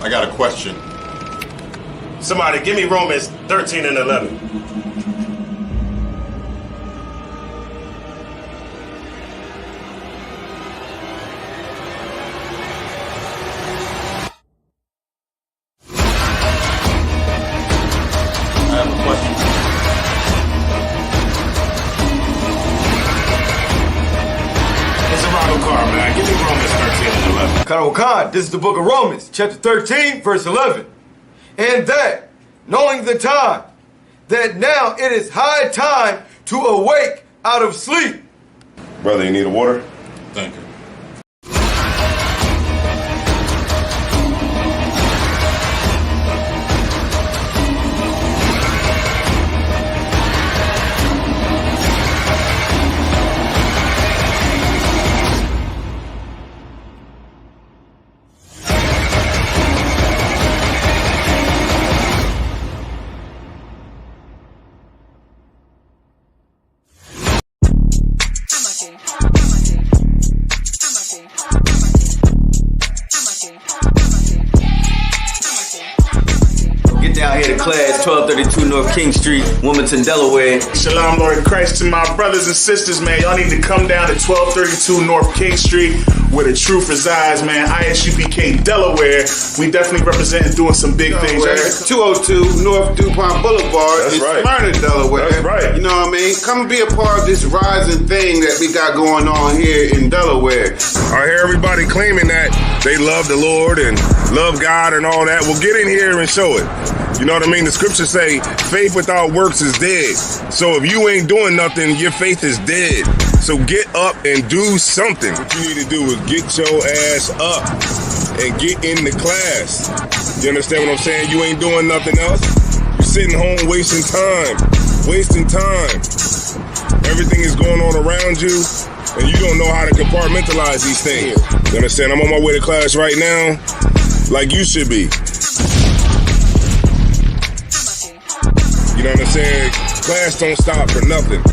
I got a question. Somebody give me Romans 13 and 11. I have a question. It's a Ronald car, man. Give me Romans 13 and 11. Khan, this is the book of Romans, chapter 13, verse 11. And that, knowing the time, that now it is high time to awake out of sleep. Brother, you need a water? Thank you. Get down here to class, 1232 North King Street, Wilmington, Delaware. Shalom, Lord Christ, to my brothers and sisters, man. Y'all need to come down to 1232 North King Street, where the truth resides, man. ISUPK, Delaware. We definitely represent and doing some big things. 202 North DuPont Boulevard That's in right. Smyrna, Delaware. That's right. You know what I mean? Come and be a part of this rising thing that we got going on here in Delaware. I hear everybody claiming that they love the Lord and love God and all that. Well, get in here and show it. You know what I mean? The scriptures say faith without works is dead. So if you ain't doing nothing, your faith is dead. So get up and do something. What you need to do is get your ass up and get in the class. You understand what I'm saying? You ain't doing nothing else. You're sitting home wasting time. Wasting time. Everything is going on around you, and you don't know how to compartmentalize these things. You understand? I'm on my way to class right now, like you should be. You know what I'm saying? Class don't stop for nothing.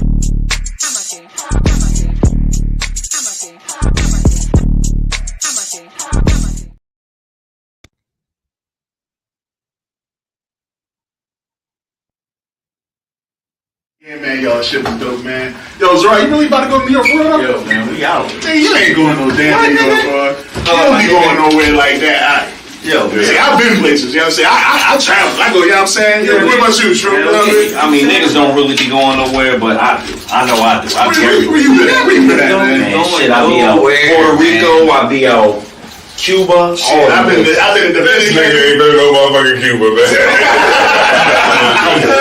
Yeah, man, y'all, shit was dope, man. Yo, Zara, you really about to go to New York for real? Yo, man, we out. Man, you ain't going no damn New York, bro. You don't be going nowhere like that. Yo, man. See, I've been places, you know what I'm saying? I travel. I go, you know what I'm saying? Yo, where my shoes, bro? You know what I mean? I mean, niggas don't really be going nowhere, but I do. I know I do. Where you been at? Where you been at, man? Shit, I be out Puerto Rico, I be out Cuba. Shit, I've been in the This nigga ain't been no motherfucking Cuba, man.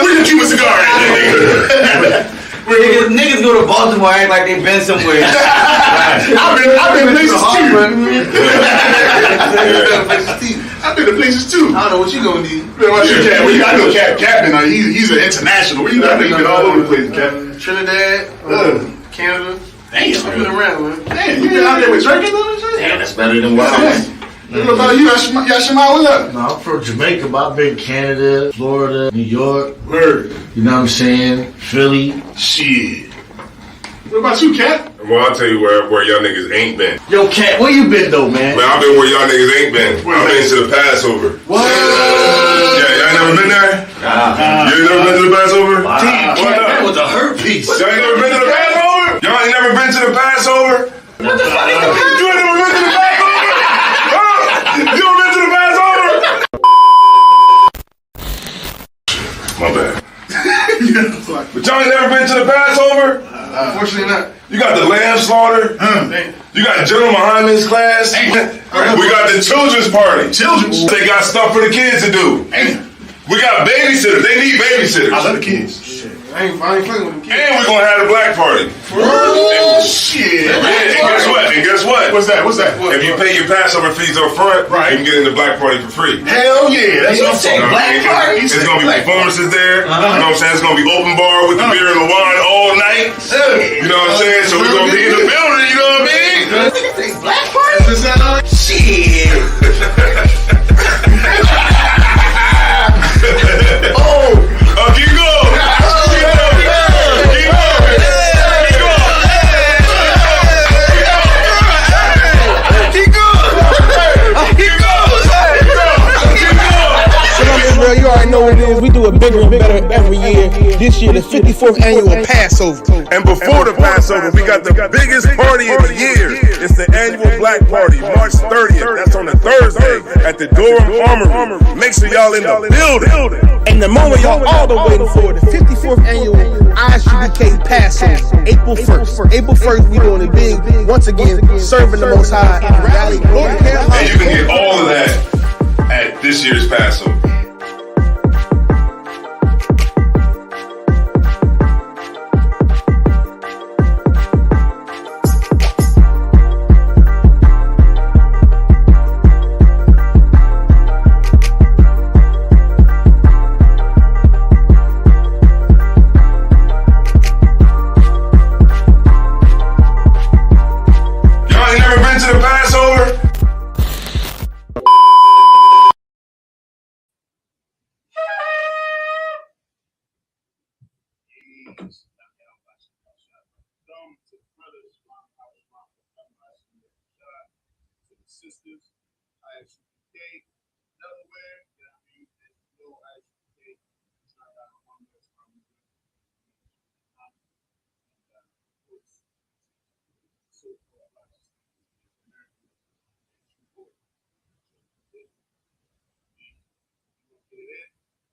Where's the Cuban cigar at, Niggas go to Baltimore act like they been somewhere. I've been to places too. I've been to places too. I don't know what you gonna need. Man, what's your Cap? I know Cap. He's an international. Where you been? He's been all over the place, Cap. Trinidad, Canada. Damn, I've been around, man. Damn, you been out there with drinking and shit? Damn, that's better than what I was. What about you, Yashima? What's up? No, I'm from Jamaica, but I've been Canada, Florida, New York, Word. you know what I'm saying? Philly. Shit. What about you, Cap? Well, I'll tell you where y'all niggas ain't been. Yo, Cat, where you been though, man? Man, I've been where y'all niggas ain't been. I've been to the Passover. What? Yeah, y'all never been there? You ain't never been to the Passover? Damn, What Cat, up? that was a herpes. Y'all ain't never been to the Passover? Y'all ain't never been to the Passover? What the fuck is the You ain't never been to the Passover? Huh? You ever been to the Passover? My bad. But y'all ain't never been to the Passover? Unfortunately not. You got the lamb slaughter. You got General Muhammad's class. We got the children's party. Children's? They got stuff for the kids to do. We got babysitters. They need babysitters. I love the kids. I ain't fucking with them kids. And we're gonna have the black party. Oh, shit. And guess what? What's that? If you pay your Passover fees up front, Right. you can get in the black party for free. Hell yeah. That's what I'm say talking black about. party? It's gonna be performances there. You know what I'm saying? It's gonna be open bar with the beer and the wine all night. You know what I'm saying? So we're gonna be in the building, you know what I mean? Niggas say black party? Is that all? Shit. Keep going. This year, the 54th annual Passover. And before the Passover, we got the biggest party of the year. It's the annual Black Party, March 30th. That's on a Thursday at the Durham Armory. Make sure y'all in the building. And the moment y'all all been waiting for, the 54th annual ISUBK Passover, April 1st. April 1st, we doing it big. Once again, serving the Most High in Raleigh, North Carolina. And you can get all of that at this year's Passover. Sisters, ISUPK, Delaware, ISUPK,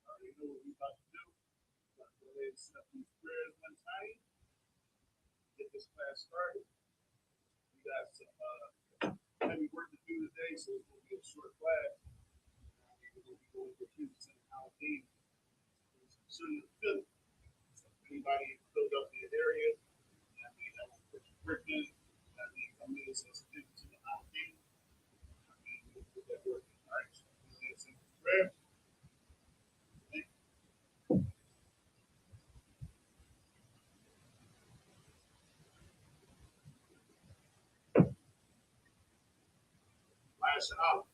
already know what we about to do. Go ahead and set up these prayers one time. Get this class started. We got some heavy work to do today, so it's going to be a short class. We're going to be going for kids in Halloween. Soon to fill it. So if anybody filled up the area, that means I want to put your work in. That means come in and say something to the Halloween. I mean, we'll put that work in. All right, so let's say prayer. Last hour.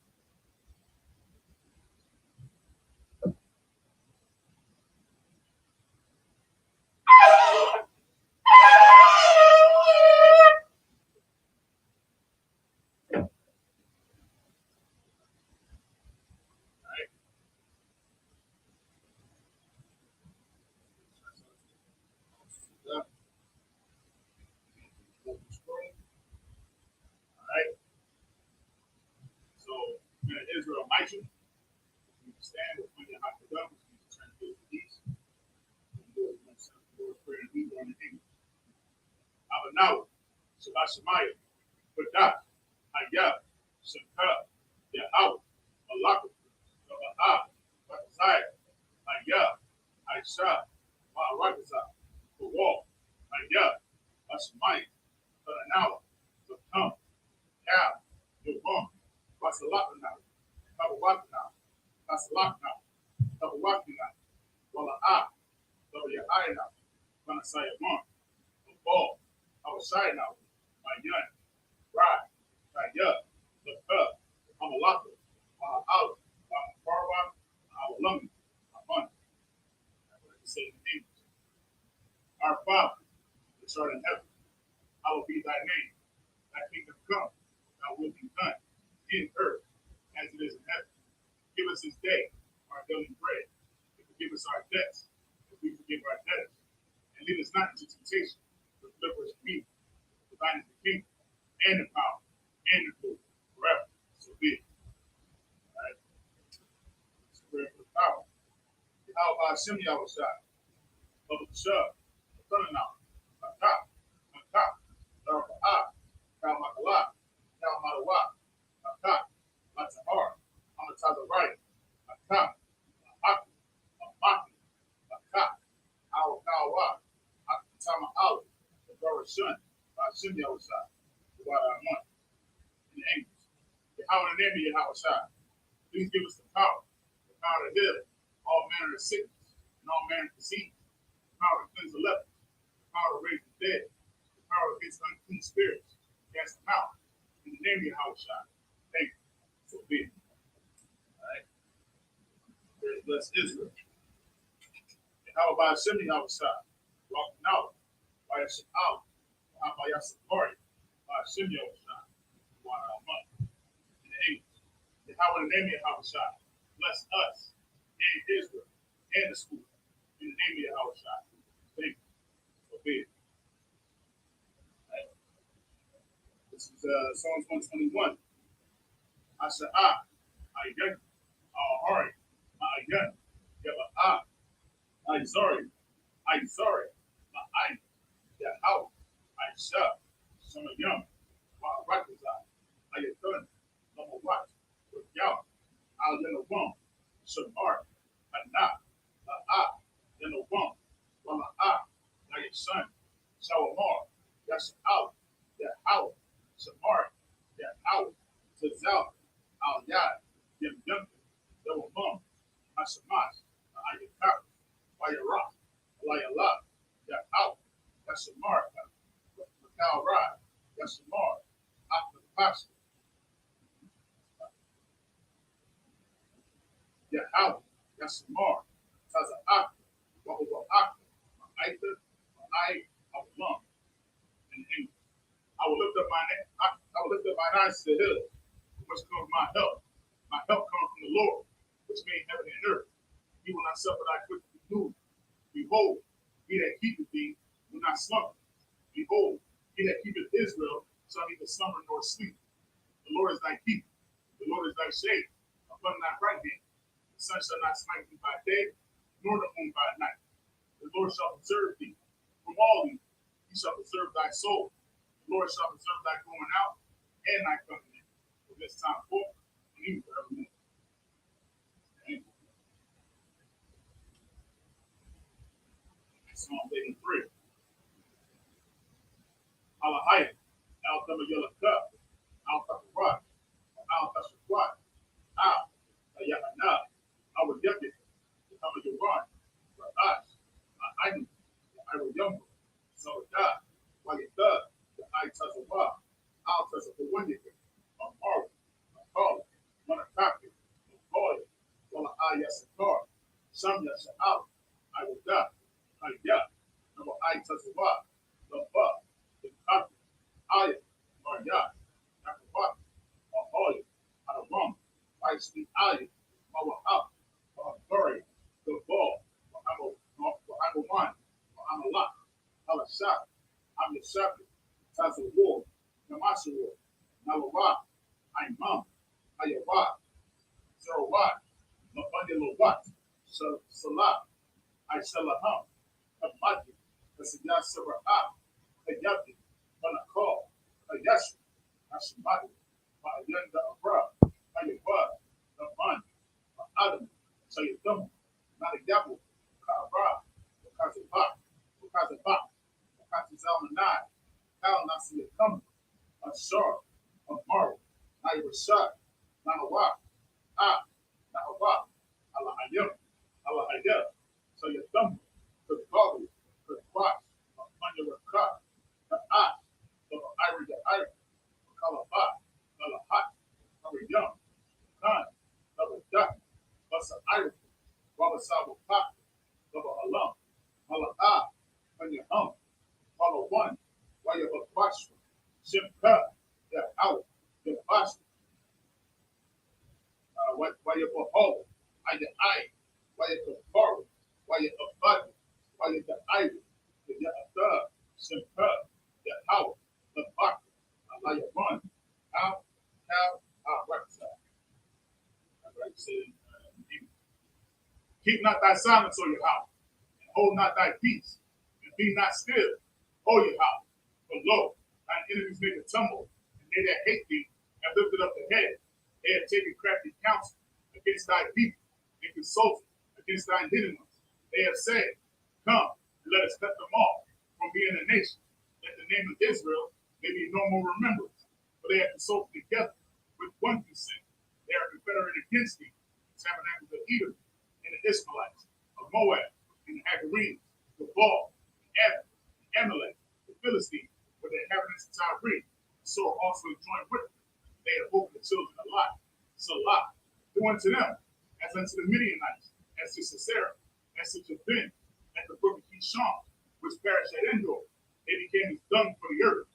Alright. So, Israel Michael, we stand with when you're hot to go, we turn to the east. We do it once the Lord's Prayer and we go in the English. Abanawa, Shabbat Shemaya, Badah, Hayah, Shekah, Yahweh, Malakah, Babaha, Bakazaya, Hayah, Aisha, Ma'arakazah, Bawal, Hayah, Ashmaya, Badanawa, Batum, Cow, Yavon, Basalakana, Kabawakana, Basalakana, Kabawakana, Wala'a, Yahaina, Manasayamon, Ball, Awashayna, Mayan, Rai, Kaya, Lakah, Amalaka, Ma'ala, Ma'afarwa, Awalumi, Amon. I would like to say in English. Our Father, which art in heaven, hallowed be thy name. Thy kingdom come, thy will be done, in earth as it is in heaven. Give us this day our daily bread, and forgive us our debts, as we forgive our debtors. And lead us not into temptation, but deliver us from evil. For thine is the kingdom, and the power, and the glory, forever. So be it. All right. It's a prayer for the power. How about Shem Yahushua? Baba Shah, Tanana, Maka, Maka, Darba'a, Kal Makala, Kal Madawa, Maka, Matahar, Amatazaraya, Maka, Maka, Maka, Maka, Awakawa, Akatama Ali, the Barashun, Shem Yahushua, the Wadaman, in the English. Yahweh in the name of Yahushua, please give us the power to heal all manner of sickness and all manner of disease, the power to cleanse the lepers, the power to raise the dead, the power against unclean spirits, cast them out. In the name of Yahushua, thank you. So be it. All right. Very blessed Israel. And how about Shem Yahushua? Walking out by a Shekau, by a Sakari, by Shem Yahushua, in the English. And how in the name of Yahushua, bless us and Israel and the school in the name of Yahushua. Psalms 121. I said, again, hurry, again, I'm sorry, yeah, out, I shall, some of young, while records I get done, number what, with y'all, I'll let a womb, some art, and not, then a womb, while like your son, shower more, that's out, some art, out, to out, I'll yard, give them, there will mum, I surmise, I get out, by your rock, like a lot, out, that's a mark, now ride, that's a mark, after the pastor, out, that's a mark, as an actor, what was an actor, I will lung, in English. I will lift up my eyes to the hill, which comes my help. My help comes from the Lord, which made heaven and earth. He will not suffer thy foot to be moved. Behold, he that keepeth thee will not slumber. Behold, he that keepeth Israel shall neither slumber nor sleep. The Lord is thy keeper. The Lord is thy shade upon thy right hand. The sun shall not smite thee by day, nor the moon by night. The Lord shall preserve thee from all evil. He shall preserve thy soul. The Lord shall preserve thy going out and thy coming in from this time forth and even forevermore. Psalm 83. Alahaya, Al Tamayela Cup, Al Taparat, Al Tashakwat, Al Ayahana, I will get it, the Tamayawan, for us, I will younger, so that, while it does, the I Tazawa, Al Tazawanika, a Marvel, a Call, Monotaki, a Boy, while I Yasakar, some Yasal, I will die. Number I Tazawa, the Buck, the Country, I, Maria, Nakawak, a Hoy, a Rum, I speak I, our up, a Curry, the Ball, I'm a one, I'm a lot, I'm a shot, I'm your shepherd, Taza War, Namasa War, Nalawa, I'm Mum, I your Wat, Zero Wat, Mabundalo Wat, Salah, I sell a hum. Mati, kasi yasa ra'a, kayati, manakal, kayasu, asimati, ma'ayanda abra, ayabad, naman, ma'adam, sayadam, nalayabu, ka'abra, wakazaba, wakazalmanai, kal nasiyakam, ashar, amar, nairashad, nanawa, nahawa, alahayam, sayadam, the bubble, the box, under a cup, the eye, the ivory, the calabat, the hot, the young, none, the duck, plus an ivory, Baba Sabo Pop, the alum, Malaka, when you hum, follow one, while you're a watch, Sim Cup, the out, the watch, while you're a hole, I get eye, while you're a forward, while you're a button. While you're the ivy, you get a third, some herb, the house, the bucket, I like run, out, right side. Right side. Keep not thy silence, O your house, and hold not thy peace, and be not still, O your house. For lo, thine enemies make a tumble, and they that hate thee have lifted up the head. They have taken crafty counsel against thy people, and consulted against thine hidden ones. They have said, come, and let us cut them off from being a nation, that the name of Israel may be no more remembrance. For they have consulted together with one consent. They are confederate against thee, the tabernacles of Edom, and the Ishmaelites, of Moab, and the Hagarenes, the Baal, and Ammon, and Amalek, the Philistines, with the inhabitants of Tyre, and so are also joined with them. They have opened the children of Lot, Salah, do unto them, as unto the Midianites, as to Sisera, as to Jabin, at the brook of Kishon, which perished at Endor. They became as dung for the earth.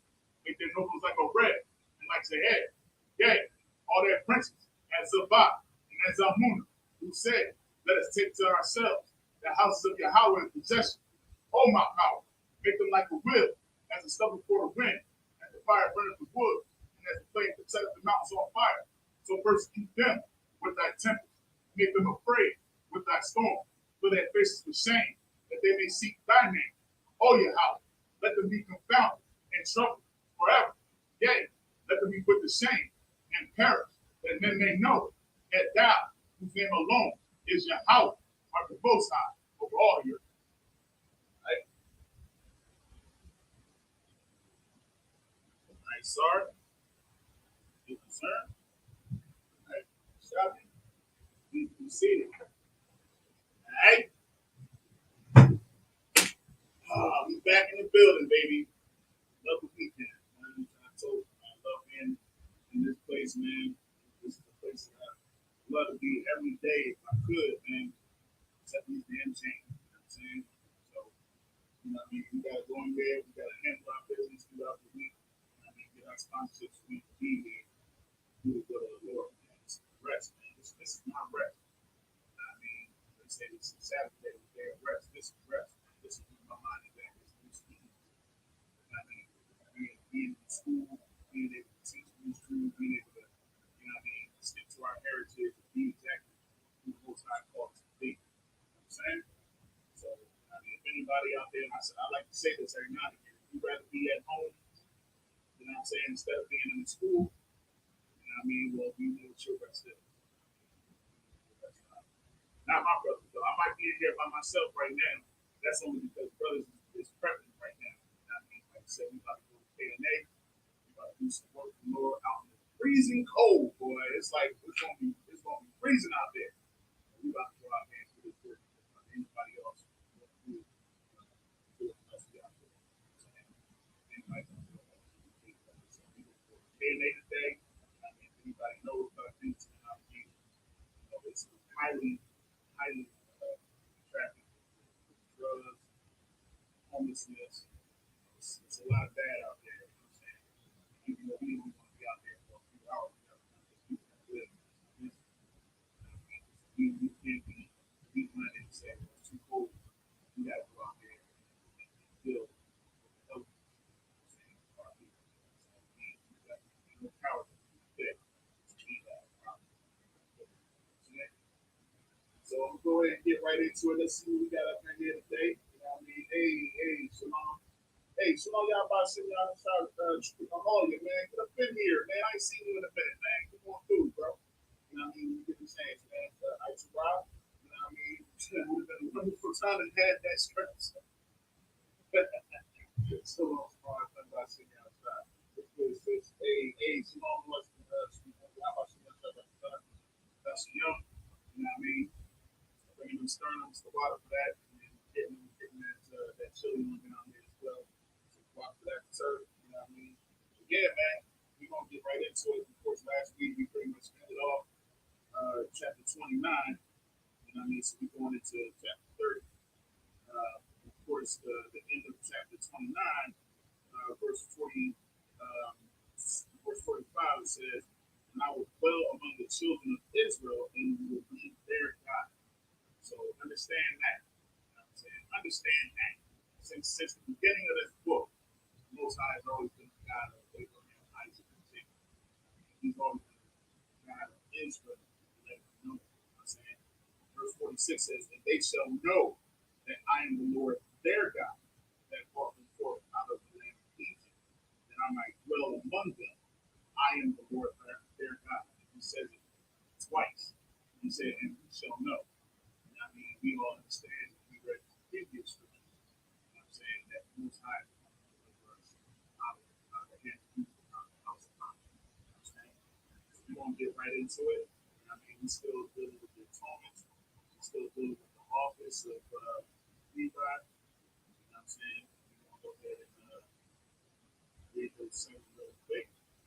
Make their nobles like a red, and like their head. Yea, all their princes, as Zabah and as Zalmunna, who said, let us take to ourselves the houses of Yahweh in possession. O my power, make them like a wheel, as a stubble for the wind, as the fire burneth the wood, and as the flame that set the mountains on fire. So persecute them with thy tempest, make them afraid with thy storm, for their faces with shame, that they may seek thy name. O Yahweh, let them be confounded and troubled forever. Yea, let them be put to shame and perish, that men may know that thou, whose name alone is Yahweh, art the most high over all your. Right? Right, sorry. You concerned? Right? Shouting. You see it. Alright? We back in the building, baby. Love the weekend. Man. I told you, I love being in this place, man. This is the place that I love to be every day if I could, man. Except these damn chains. You know what I'm saying? So, you know what I mean? We gotta go in there, we gotta handle our business throughout the week. You know what I mean? Get our sponsorships, we can be here. Do the will of the Lord, man. It's rest, man. This is not rest. You know what I mean? They say this is Saturday, the day of rest. This is rest, man. This is my mind is back. This is I mean, being in school, being able to teach ministry, being able to, you know what I mean, stick to our heritage, be exactly who the most high calls us to be. You know what I'm saying? So, I mean, if anybody out there, and I like to say this every now and again, if you'd rather be at home, you know what I'm saying, instead of being in the school, you know what I mean, well, you know what your rest is. Not my brother, though. I might be in here by myself right now. That's only because brothers is prepping right now. You know what I mean? Like I said, we about to go to K&A. We about to do some work for Lord out in the freezing cold, boy. It's like it's gonna be freezing out there. We about to go out there and do this work. Anybody else? K&A today. I mean, anybody knows about things, you know, it's highly traffic, drugs, homelessness. It's a lot of bad out there. You know what I'm saying? Even though we don't want to be out there for a few hours, we can't be planning to say it's too cold. We got to go out there and deal with the no power there. So I'm going to go ahead and get right into it. Let's see what we got up in here today. You know what I mean? Hey, Shalom. Hey, Shalom, y'all about to see me outside Mahalia, man. Get up in here, man. I ain't seen you in a minute, man. Come on through, bro. You know what I mean? You get the chance, man. Ice Rock, you know what I mean? It would have been a wonderful time to have that stress. So long, smart. I'm about to see me outside. Hey, Shalom, what's y'all about to see me outside? That's young. You know what I mean? Bringing them sternums to water for that, and then getting that chili one down there as well. So water for that dessert, you know what I mean? So yeah, man, we're gonna get right into it. Of course, last week we pretty much ended off chapter 29. You know what I mean? So we're going into chapter 30. Of course, the end of chapter 29, verse 40, verse 45, it says, "And I will dwell among the children of Israel, and will be their God." So understand that. You know what I'm saying? Understand that. Since the beginning of this book, the Most High has always been the God of Abraham, Isaac, and Jacob. He's always been the God of Israel. Let them know. You know what I'm saying? Verse 46 says, "And they shall know that I am the Lord their God, that brought them forth out of the land of Egypt, that I might dwell among them. I am the Lord their God." He says it twice. He said, "And we shall know." I mean, we all understand that we read the previous scriptures. You know what I'm saying? That the Most High is going to deliver us out of the hands of people, out of the house of God. You know what I'm saying? So we're going to get right into it. You know what I mean? We're still dealing with the atonement. We're still dealing with the office of Levi. You know what I'm saying? We're going to go ahead and read those things real quick. You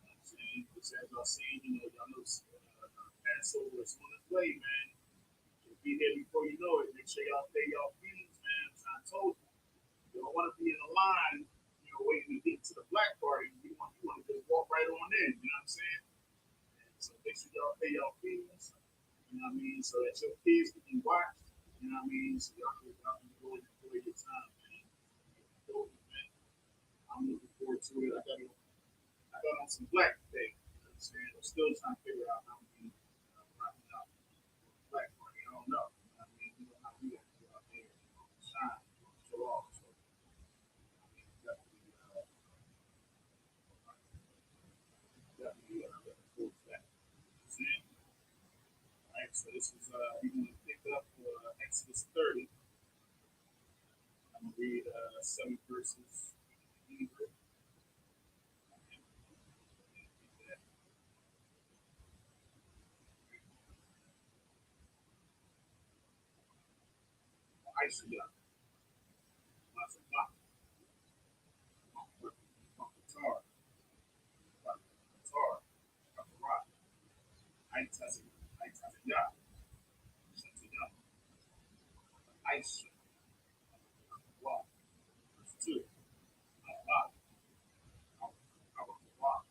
know what I'm saying? Because as y'all seen, you know, y'all know Passover is on its way, man. Be here before you know it. Make sure y'all pay y'all fees, man. I told you. You don't want to be in a line, you know, waiting to get to the black party. You want to just walk right on in. You know what I'm saying? And so make sure y'all pay y'all fees. You know what I mean? So that your kids can be watched. You know what I mean? So y'all can go and enjoy your time, man. I'm looking forward to it. I thought on some black today. Understand? I'm still trying to figure out how we rocking out black party. I don't know. I mean, you know how we have to go out there and shine, show off. So, I mean, definitely looking forward to that. See? All right, so this is we're going to pick up Exodus 30. I'm going to read 7 verses in Hebrew. Isaiah, Mazabah, Qatar, Qatar, Itaziyah, Shatiyah, Aisha, Allah, verse 2, Allah, Allah,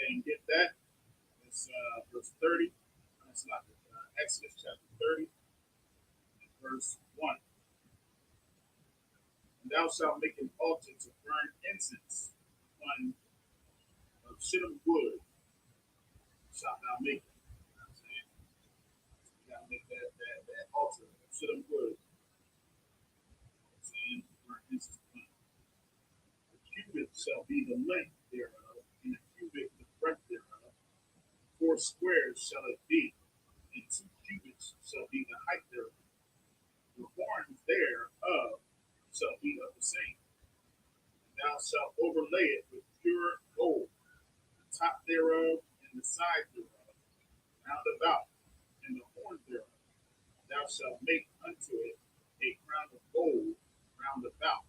and get that. It's verse 30. It's not Exodus chapter 30, and verse 1. And thou shalt make an altar to burn incense upon of shittim wood. Shalt thou make it. You know what I'm saying? You gotta make that altar of shittim wood. You know what I'm saying? Burn incense upon it. The cubit shall be the length thereof, and the cubit the breadth thereof. 4 squares shall it be, and 2 cubits shall be the height thereof. The horns thereof shall be of the same. And thou shalt overlay it with pure gold, the top thereof and the side thereof, round about, and the horn thereof. Thou shalt make unto it a crown of gold round about.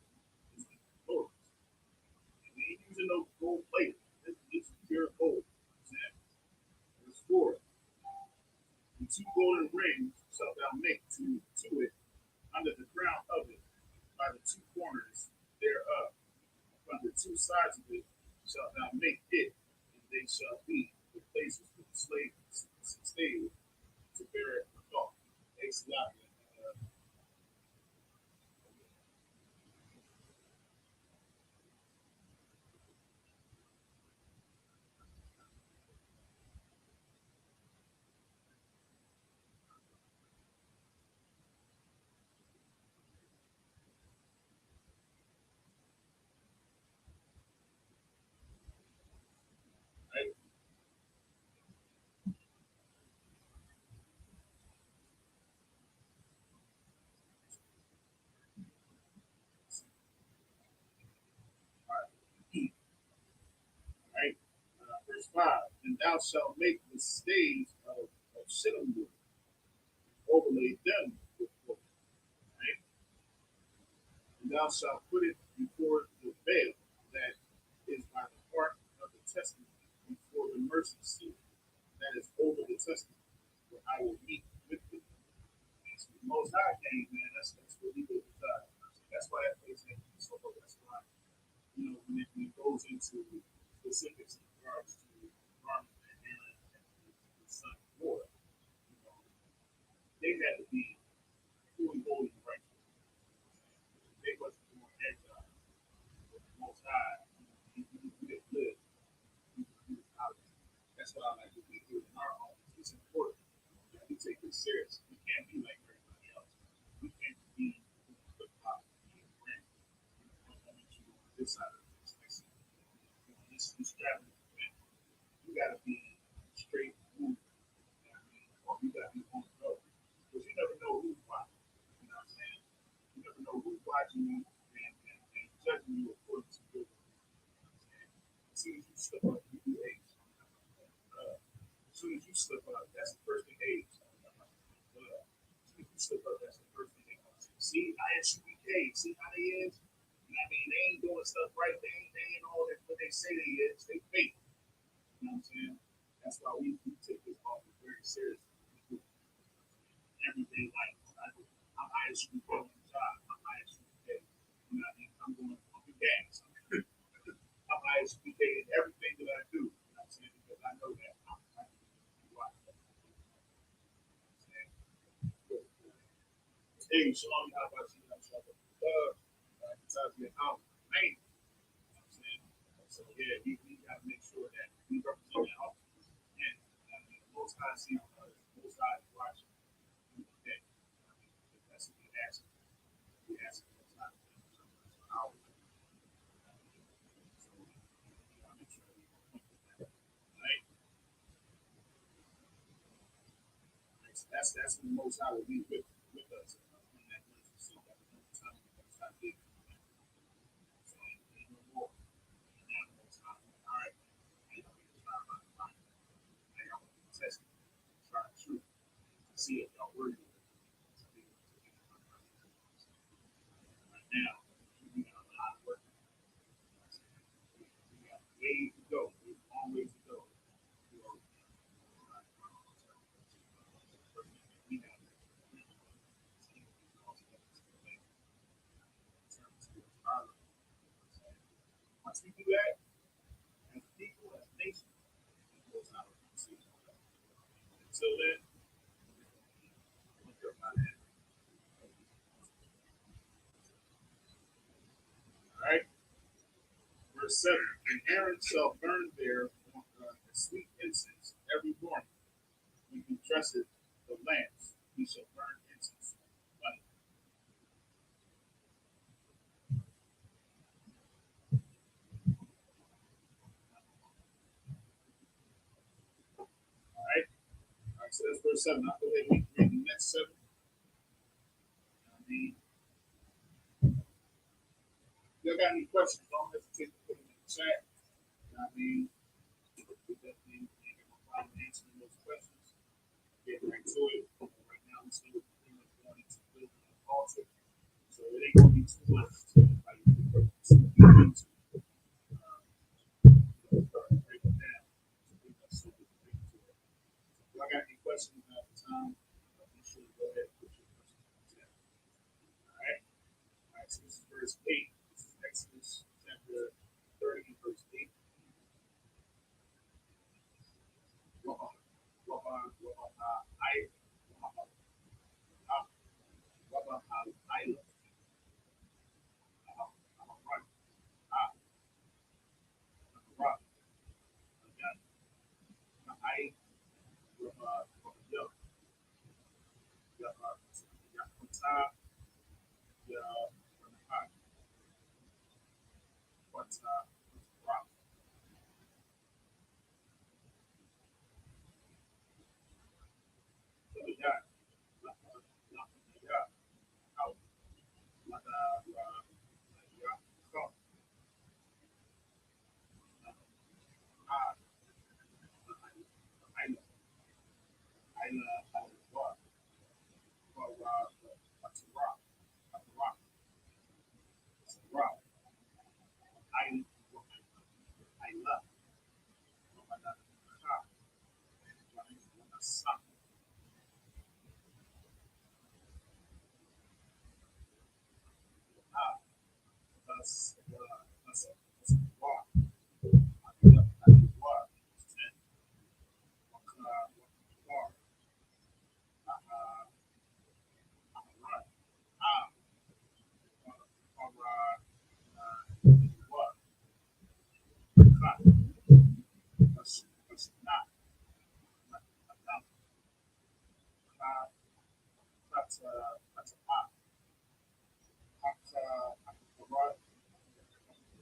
Is the Lord. And we ain't using no gold plated. This is pure gold. Verse 4. And 2 golden rings shalt thou make to it under the crown of it, by the 2 corners thereof. Upon the 2 sides of it shalt thou make it, and they shall be the places for the slaves to bear it withal. Right? Right? Verse 5. And thou shalt make the staves of shittim wood, overlay them with gold. Right? And thou shalt put it before the veil that is by the ark of the testament, before the mercy seat that is over the testament, where I will meet with thee. That's the Most High came, man. That's what he did with God. That's why that place ain't so low. That's why, when it goes into specifics in regards to garment and Aaron and the son of war, they had to be fully holy and righteous. They wasn't doing exile. But the Most High, he didn't live. He was out there. That's what I like to be doing in our home. It's important that we take this serious. We can't be like everybody else. We can't be flip flop and brand. This side of this, this traveling event, you gotta be straight moving. You know what I mean? Or you gotta be on the go. Because you never know who's watching. You know what I'm saying? You never know who's watching you and judging you according to your. As soon as you slip up, you do age. As soon as you slip up, that's the first thing age. As soon as you slip up, that's the first thing they gonna say. See, ISUBK, see how they is? You know what I mean? They ain't doing stuff right. They ain't all that what they say they is. They fake. You know what I'm saying? That's why we take this office very seriously. Everyday life. I'm ISUBK on the job. I'm ISUBK. You know what I mean? I'm going on the gas. I'm ISUBK in everything that I do. You know what I'm saying? Because I know that I'm hey, Shalom, how about you? I'm trying to besides being out, man. You know what I'm saying? So, yeah, we got to make sure that we represent that office. And most high see most high is watching. Okay. That's what we ask. We ask most high. So, our so, we got to make sure we that. Right? So that's the most high will be with us. Test try the truth to see if y'all worthy right now. We got a lot of work. We got ways to go. We have long ways to go. Until then, all right. Verse 7. And Aaron shall burn there the sweet incense every morning. When he dresseth the lamps, he shall burn incense. Plenty. All right. All right. So that's verse 7. I'll go ahead and read the next 7. Y'all got any questions? Don't hesitate to put them in the chat. I mean, we definitely ain't gonna problem answering those questions. Get right to it. Right now, we're still pretty much going into building an altar. So it ain't gonna be too much to like start breaking down. So y'all got any questions at the time? Be sure to go ahead and put your questions in the chat. All right. All right. So this is verse 8. This is Exodus chapter 30, verse 8.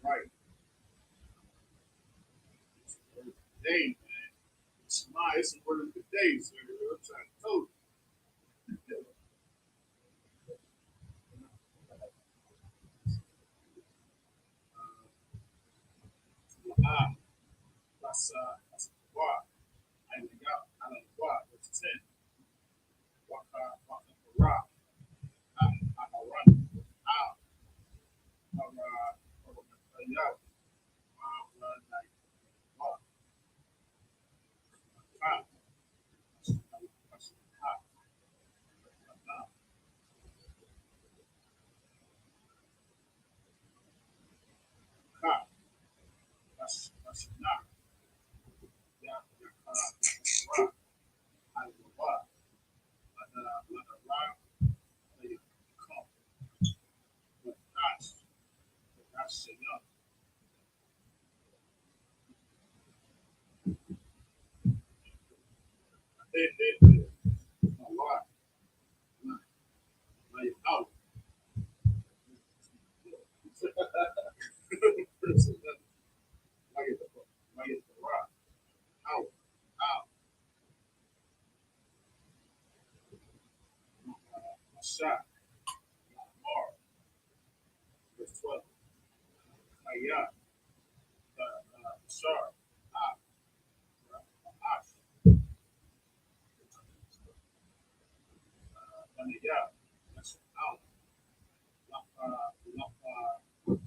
Right. Day, man. It's a word of the day, so I'm trying to tell you. That's why. I like why. Verse 10. Waka, rock. I run. Out. Out. Like, walk. Out. That's not. Yeah, rock. I like why. Like a rock. Like a come. But that's shit up. A lot. Like out. Like it's the rock. Out. Out. Shot. Bar. Verse 12. Hayat. Sharp. Out. Ash. Hayat. That's out.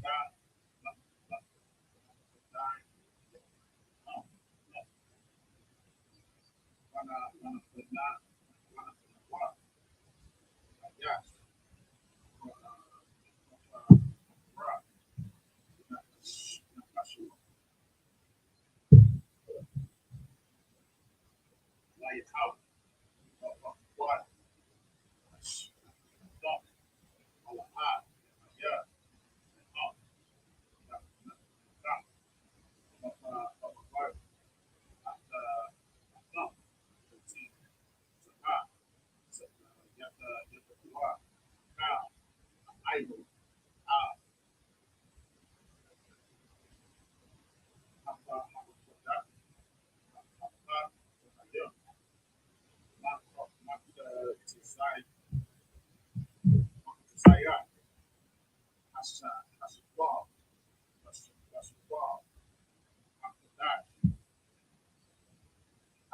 God. Yes. Lay it out.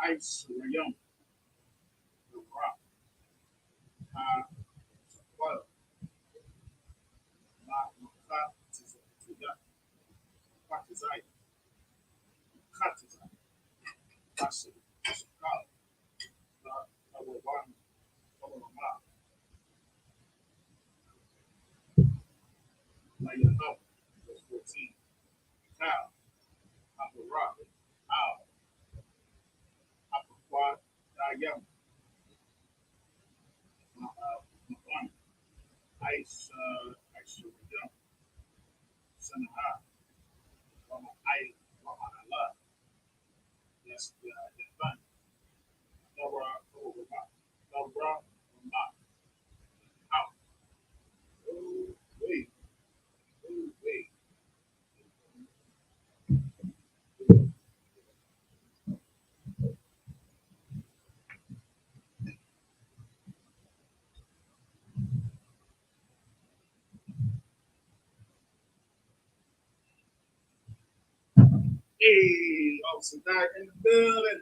ice, Rayum, the rock, well, not Katizai, Kasi, Kala, Kawawan, Kawama, Layana, verse 14, Kal, Aparak, Al, Apakwa, Dayam, Mapan, Ice, Rayum, Sanaha, Mama I, Mama Allah, yes, the fun. Nora, Nora, out. Oh, wait, oh, wait. Hey, Officer Doc in the building.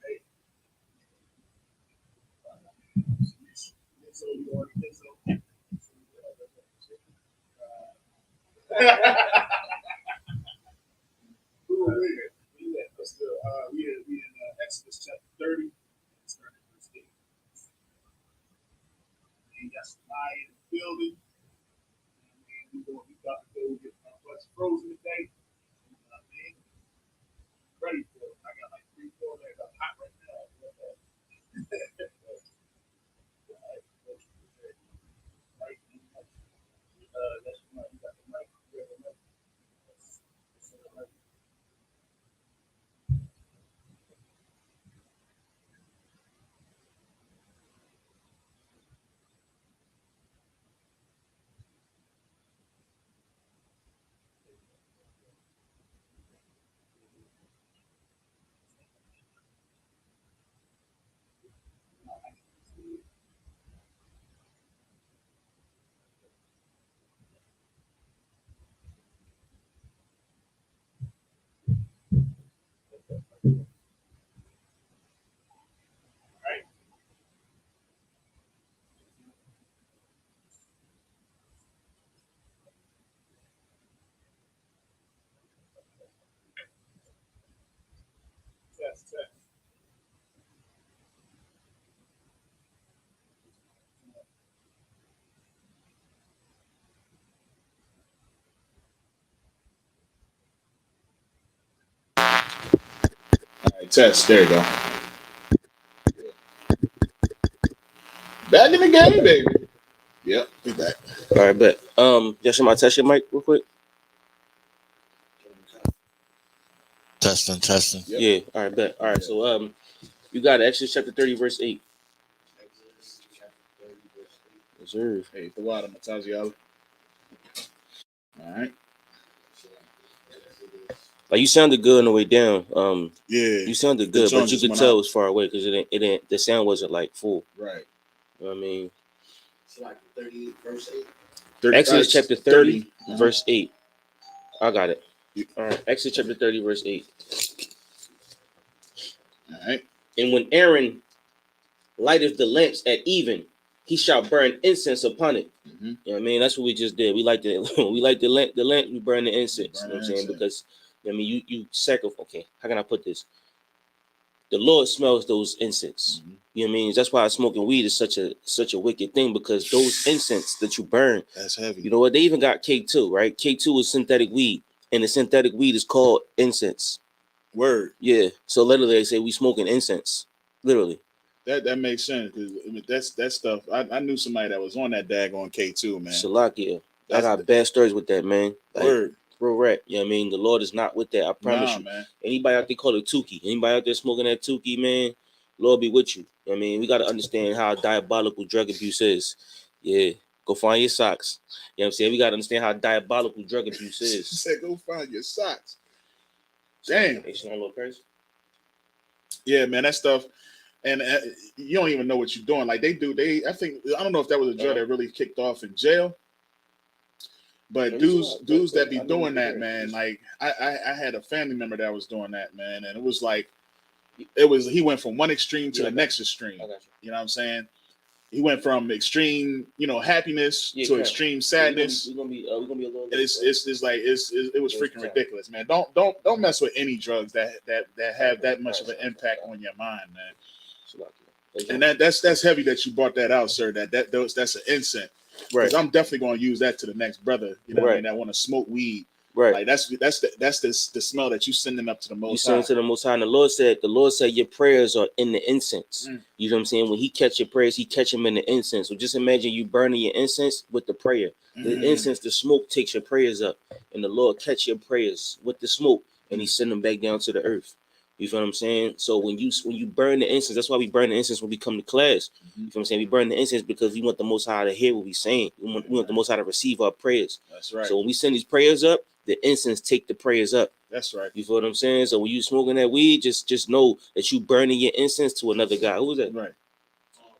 Hey. So you already did so. Let's go. We in Exodus chapter 30, starting verse 8. And got somebody in the building. And we about to go get a bunch of frozen today. Man, ready for it. I got like 3-4 legs. I'm hot right now. That's right. You got the mic. You got the mic. Right. Test. All right, test. There you go. Back in the game, baby. Yep, be back. All right, bet. Just somebody test your mic real quick. Testing. Yep. Yeah. All right, bet. All right. So you got Exodus chapter 30, verse 8. Exodus chapter 30, verse 8. Reserve. Hey, the water, Mataziel. All right. Like you sounded good on the way down. Yeah, you sounded good, but you could tell it was far away because it ain't the sound wasn't like full. Right. You know what I mean? It's like 38, verse 8. Exodus chapter 30, verse 8. I got it. All right. Exodus chapter 30, verse 8. All right. And when Aaron lighteth the lamps at even, he shall burn incense upon it. Mm-hmm. You know what I mean? That's what we just did. We like the lamp, we burn the incense. You know what I'm saying? Because I mean you sacrifice. Okay, how can I put this? The Lord smells those incense. Mm-hmm. You know what I mean? That's why smoking weed is such a wicked thing, because those incense that you burn, that's heavy. You know what? They even got K2, right? K2 is synthetic weed, and the synthetic weed is called incense. Word. Yeah. So literally, they say we smoking incense. Literally. That makes sense, because I mean, that stuff. I knew somebody that was on that daggone K2, man. Shalakia. I got bad stories with that, man. Like, word. Bro, right. You know what I mean? The Lord is not with that. I promise you. Man. Anybody out there call it Tukey? Anybody out there smoking that Tukey, man? Lord be with you. You know what I mean? We got to understand how diabolical drug abuse is. Yeah. Go find your socks. You know what I'm saying? We got to understand how diabolical drug abuse is. Said go find your socks. Damn. They sound a little crazy. Yeah, man, that stuff. And you don't even know what you're doing. Like I don't know if that was a drug that really kicked off in jail. But dudes that be doing that, man, like I had a family member that was doing that, man, and it was like he went from one extreme to the next extreme. You know what I'm saying? He went from extreme, happiness to extreme sadness. We're gonna be a little. It was freaking ridiculous, man. Don't mess with any drugs that have that much of an impact on your mind, man. And that's heavy that you brought that out, sir. That's an incense. Right. Because I'm definitely going to use that to the next brother, what I mean, that want to smoke weed. Right. Like that's the smell that you sending up to the Most High. You send to the Most High. And the Lord said your prayers are in the incense. You know what I'm saying? When He catch your prayers, He catch them in the incense. So just imagine you burning your incense with the prayer. The incense, the smoke takes your prayers up, and the Lord catch your prayers with the smoke, and He send them back down to the earth. You feel what I'm saying? So when you burn the incense, that's why we burn the incense when we come to class. You feel what I'm saying? We burn the incense because we want the Most High to hear what we're saying. We want the Most High to receive our prayers. That's right. So when we send these prayers up, the incense take the prayers up. That's right. You feel what I'm saying? So when you smoking that weed, just know that you burning your incense to another guy. Who was that? Right.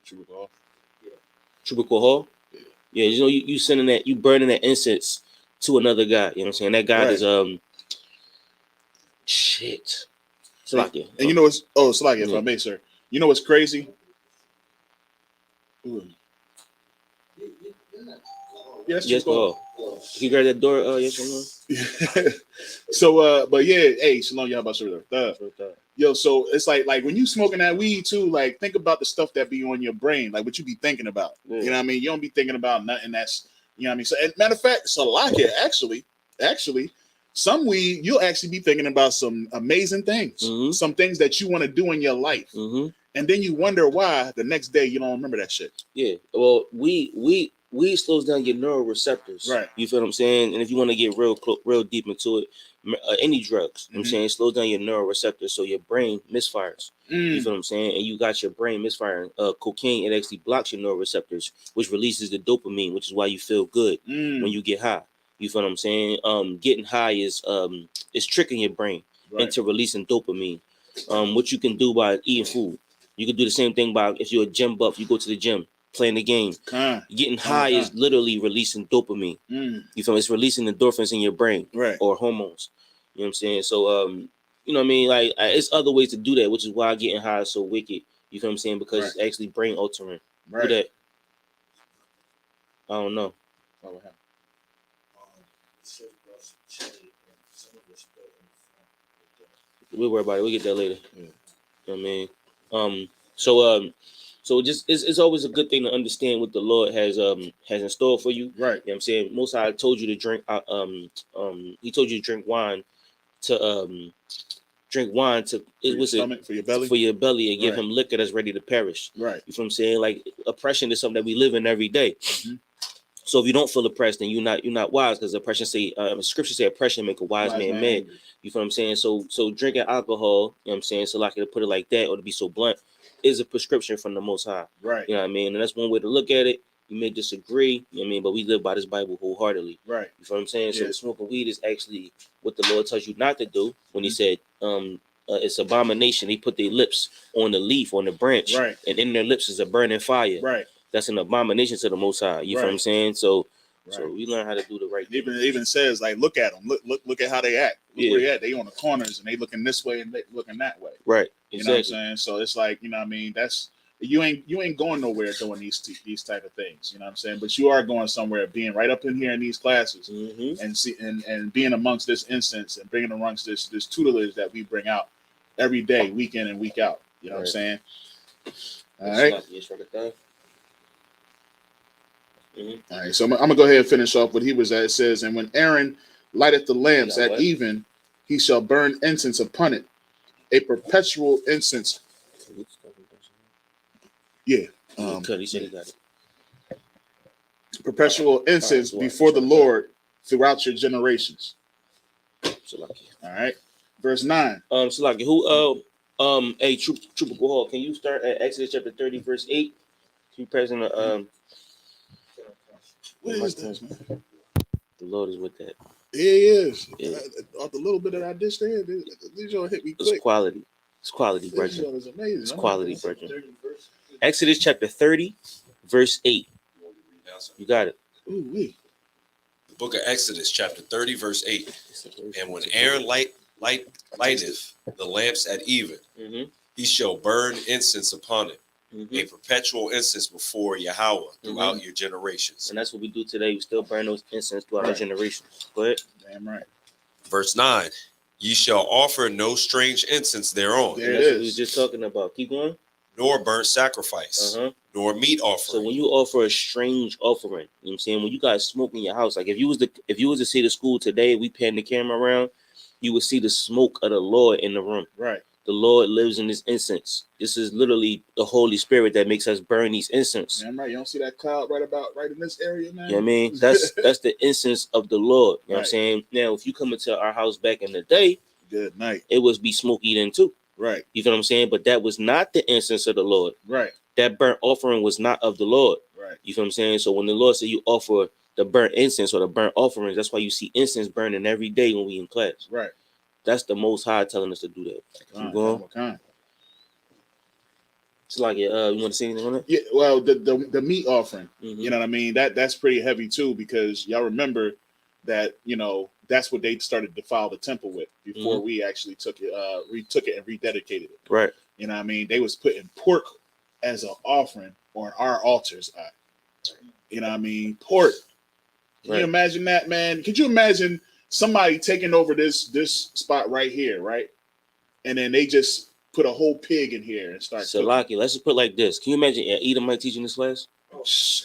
Trooper Hall. Yeah. Trooper Hall? Yeah. Yeah, you sending that, you burning that incense to another guy. You know what I'm saying? That guy is shit. Salakia. And you know what's Salakia, if I may, sir. You know what's crazy? Ooh. Yes, go. Can you grab that door? Yes or no? So but yeah, hey, shalom, y'all about to yo, so it's like when you smoking that weed too, like think about the stuff that be on your brain, like what you be thinking about. Yeah. You know what I mean? You don't be thinking about nothing that's, you know what I mean? So matter of fact, Salakia, actually, some weed, you'll actually be thinking about some amazing things, some things that you want to do in your life. And then you wonder why the next day you don't remember that shit. Yeah. Well, weed slows down your neuroreceptors. Right. You feel what I'm saying? And if you want to get real deep into it, any drugs, you know what I'm saying, it slows down your neuroreceptors, so your brain misfires. You feel what I'm saying? And you got your brain misfiring. Cocaine, it actually blocks your neuroreceptors, which releases the dopamine, which is why you feel good when you get high. You feel what I'm saying? Getting high is tricking your brain into releasing dopamine. What you can do by eating food. You can do the same thing by, if you're a gym buff, you go to the gym, playing the game. Getting high is literally releasing dopamine. You feel me? It's releasing endorphins in your brain, or hormones. You know what I'm saying? So, you know what I mean? Like, it's other ways to do that, which is why getting high is so wicked. You feel what I'm saying? Because it's actually brain altering. Right. Who that? I don't know. We'll worry about it. We'll get that later. Yeah. You know what I mean? So just it's always a good thing to understand what the Lord has in store for you. Right. You know what I'm saying? Most High told you to drink He told you to drink wine to it was stomach, for your belly and give him liquor that's ready to perish. Right. You know what I'm saying? Like, oppression is something that we live in every day. So if you don't feel oppressed, then you're not wise, because oppression scripture say oppression make a wise man mad. You feel what I'm saying? So drinking alcohol, you know what I'm saying, so like to put it like that, or to be so blunt, is a prescription from the Most High. Right. You know what I mean? And that's one way to look at it. You may disagree, you know what I mean, but we live by this Bible wholeheartedly. Right. You feel what I'm saying? Yeah. So smoking weed is actually what the Lord tells you not to do when He said it's abomination. They put their lips on the leaf, on the branch, and in their lips is a burning fire. Right. That's an abomination to the Most High. You feel what I'm saying? So we learn how to do the right thing. It even says, like, look at them. Look at how they act. Look where they at. They on the corners and they looking this way and they looking that way. Right. You know what I'm saying? So it's like, you know what I mean? That's you ain't going nowhere doing these type of things. You know what I'm saying? But you are going somewhere, being right up in here in these classes and being amongst this instance and bringing amongst this tutelage that we bring out every day, week in and week out. You know what I'm saying? All right. All right, so I'm gonna go ahead and finish off what he was at. It says, and when Aaron lighteth the lamps at even, he shall burn incense upon it, a perpetual incense. Yeah. He said he got it. Perpetual incense before the Lord throughout your generations. All right. Verse 9. Salaki, who hey, Trooper Hall, can you start at Exodus chapter 30, verse 8? You present what is this, man? The Lord is with that. Yeah, he is. Yeah. Off the little bit that I dished there, these y'all hit me quick. It's quality. It's quality, brother. This is amazing. It's quality, brother. Exodus chapter 30, verse 8. You got it. Ooh, wee. Book of Exodus, chapter 30, verse 8. And when Aaron lighteth the lamps at even, he shall burn incense upon it, a perpetual incense before Yahweh throughout your generations. And that's what we do today. We still burn those incense throughout our generations. Go ahead. Damn right. Verse 9. Ye shall offer no strange incense thereon. There That's it what we is. were just talking about. Keep going. Nor burnt sacrifice, nor meat offering. So when you offer a strange offering, you know what I'm saying? When you guys smoke in your house, like if you was to see the school today, we pan the camera around, you would see the smoke of the Lord in the room. Right. The Lord lives in this incense. This is literally the Holy Spirit that makes us burn these incense. Damn right. You don't see that cloud right in this area, man? You know what I mean? That's the incense of the Lord. You know what I'm Right. saying? Now, if you come into our house back in the day, Good night. it was be smoky then too. Right. You feel what I'm saying? But that was not the incense of the Lord. Right. That burnt offering was not of the Lord. Right. You feel what I'm saying? So when the Lord said you offer the burnt incense or the burnt offerings, that's why you see incense burning every day when we in class. Right. That's the Most High telling us to do that. Keep going. What kind? It's like you want to say anything on that? Yeah. Well, the meat offering. You know what I mean? That's pretty heavy too, because y'all remember that that's what they started to defile the temple with before we actually took it and rededicated it. Right. You know what I mean? They was putting pork as an offering on our altars. You know what I mean? Pork. Can you imagine that, man? Could you imagine somebody taking over this spot right here, right? And then they just put a whole pig in here and start. So, Lockie, let's just put it like this. Can you imagine Edomite teaching this class?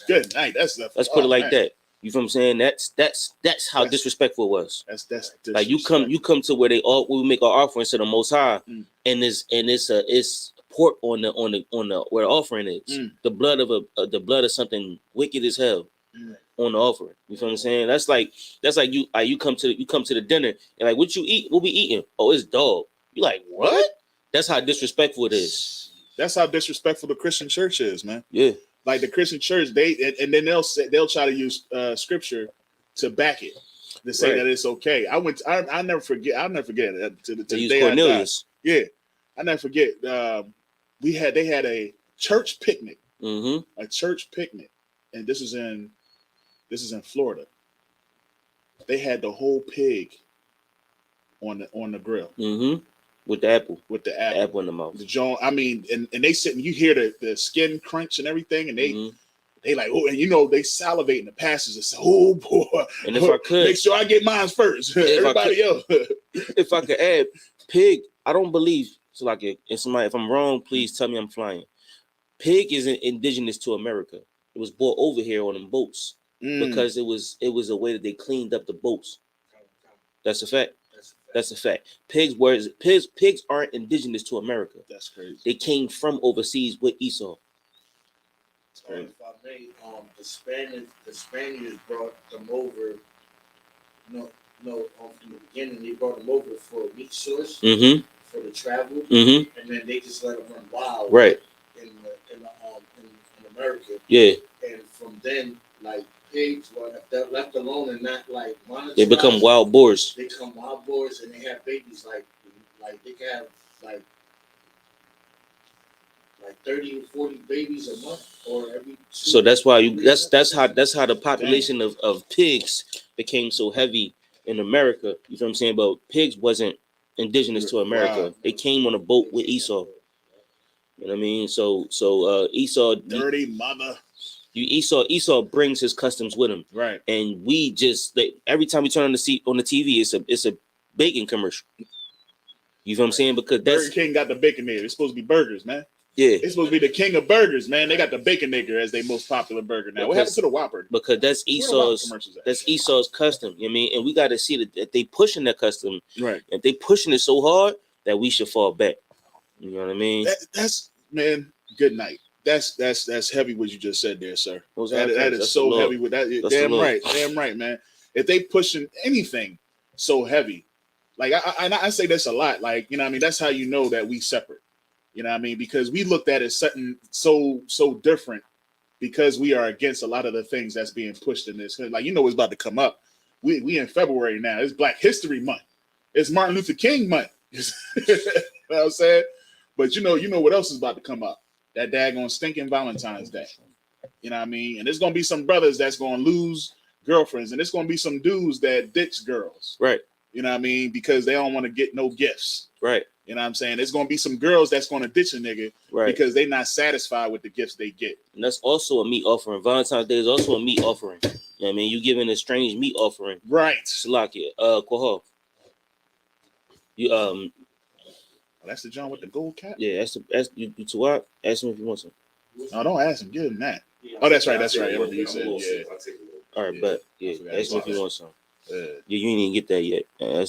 Good night. Let's put it like that. You feel what I'm saying? That's how disrespectful it was. That's like you come to where we make our offerings to the Most High, and it's pork on the where the offering is. The blood of something wicked as hell on the offering. You feel what I'm saying? That's like you come to the dinner and like what you eat? What we eating? Oh, it's dog. You like what? That's how disrespectful it is. That's how disrespectful the Christian church is, man. Yeah. Like the Christian church, then they'll try to use scripture to back it, to say that it's okay. I'll never forget it to the day Cornelius. Yeah, I never forget. They had a church picnic, a church picnic, and this is in Florida. They had the whole pig on the grill. With the apple. With the apple in the mouth. The jaw. I mean, and they sit and you hear the skin crunch and everything, and they like, oh, and they salivate in the passages and say, oh boy. And if I could make sure I get mine first. Everybody else. If I could add, pig, I don't believe. So like if I'm wrong, please tell me I'm flying. Pig isn't indigenous to America. It was brought over here on them boats because it was a way that they cleaned up the boats. That's a fact. That's a fact. Pigs aren't indigenous to America. That's crazy. They came from overseas with Esau. If I may, the Spaniards brought them over. From the beginning they brought them over for a meat source, for the travel, and then they just let them run wild, right? In America, yeah. And from then, like pigs, if they're left alone and not like monitored, they become wild boars. They become wild boars, and they have babies like they can have like 30 or 40 babies a month or every. So that's why that's how the population of pigs became so heavy in America. You know what I'm saying? But pigs wasn't indigenous to America. Wow. They came on a boat with Esau. You know what I mean? So Esau, dirty mother. Esau brings his customs with him, right? And we just every time we turn on the TV, it's a bacon commercial. You know what I'm saying? Because Burger King got the bacon there. It's supposed to be burgers, man. Yeah, it's supposed to be the king of burgers, man. They got the bacon nigger as their most popular burger now. What happened to the Whopper? Because that's Esau's custom. You know what I mean? And we got to see that they pushing that custom. Right. If they pushing it so hard that we should fall back. You know what I mean? That's man. Good night. That's heavy what you just said there, sir. That is so heavy with that. Damn right, man. If they pushing anything so heavy, like I say this a lot, like you know what I mean. That's how you know that we separate. You know what I mean? Because we looked at it something so different because we are against a lot of the things that's being pushed in this. Like what's about to come up. We in February now. It's Black History Month. It's Martin Luther King month. You know what I'm saying? But you know what else is about to come up? That daggone stinking Valentine's Day. You know what I mean? And there's gonna be some brothers that's gonna lose girlfriends, and it's gonna be some dudes that ditch girls. Right. You know what I mean? Because they don't want to get no gifts. Right. You know what I'm saying? There's gonna be some girls that's gonna ditch a nigga because they're not satisfied with the gifts they get. And that's also a meat offering. Valentine's Day is also a meat offering. You know what I mean? You giving a strange meat offering. Right. Salakia. Quaho. You that's the John with the gold cap? Yeah, that's you to what? Ask him if you want some. No, don't ask him, give him that. Oh, that's right, that's right. I remember you said, yeah. All right, but ask him if you want some. Yeah, you ain't even get that yet.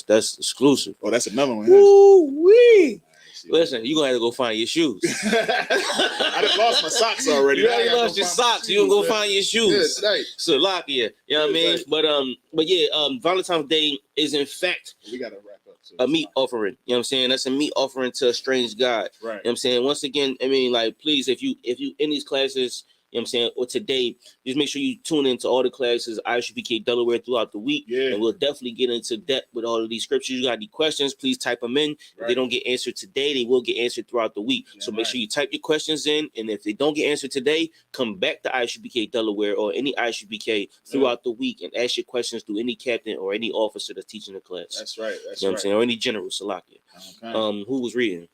That's exclusive. Oh, that's another one. Woo-wee. Listen, you gonna have to go find your shoes. I done lost my socks already. You already lost your socks. You gonna go find your shoes. So lock you know what I mean? But yeah, Valentine's Day is in fact we gotta wrap up. A meat offering. You know what I'm saying? That's a meat offering to a strange God. Right. You know what I'm saying? Once again, I mean, like, please, if you in these classes, you know what I'm saying, or today, just make sure you tune into all the classes, ISUPK Delaware throughout the week. Yeah. And we'll definitely get into depth with all of these scriptures. You got any questions, please type them in. If they don't get answered today, they will get answered throughout the week. So make sure you type your questions in. And if they don't get answered today, come back to ISUPK Delaware or any ISUPK throughout the week and ask your questions to any captain or any officer that's teaching the class. That's right. You know what I'm saying? Or any general, Salakia. Okay. Who was reading?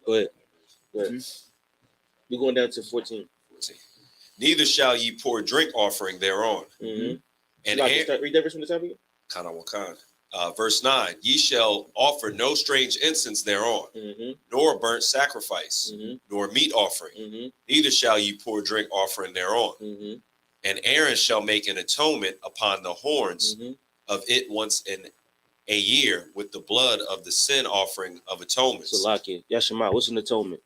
Go ahead. We're going down to 14. Neither shall ye pour drink offering thereon. And read that verse from the top again. Verse 9, ye shall offer no strange incense thereon, nor burnt sacrifice, nor meat offering. Neither shall ye pour drink offering thereon. And Aaron shall make an atonement upon the horns of it once in a year with the blood of the sin offering of atonements. Salakia. Yashima, what's an atonement?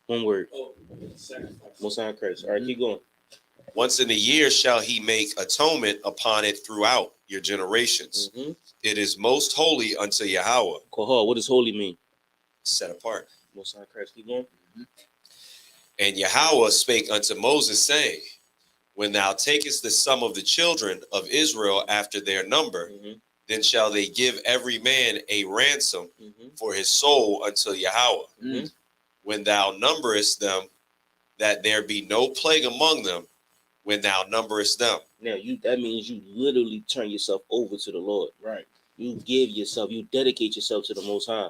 One word. Most High Christ. All right, keep going. Once in a year shall he make atonement upon it throughout your generations. It is most holy unto Yahweh. Kohal, what does holy mean? Set apart. Most High Christ, keep going. And Yahweh spake unto Moses, saying, when thou takest the sum of the children of Israel after their number, then shall they give every man a ransom for his soul unto Yahweh. When thou numberest them, that there be no plague among them, when thou numberest them. Now, that means you literally turn yourself over to the Lord. Right. You give yourself, you dedicate yourself to the Most High.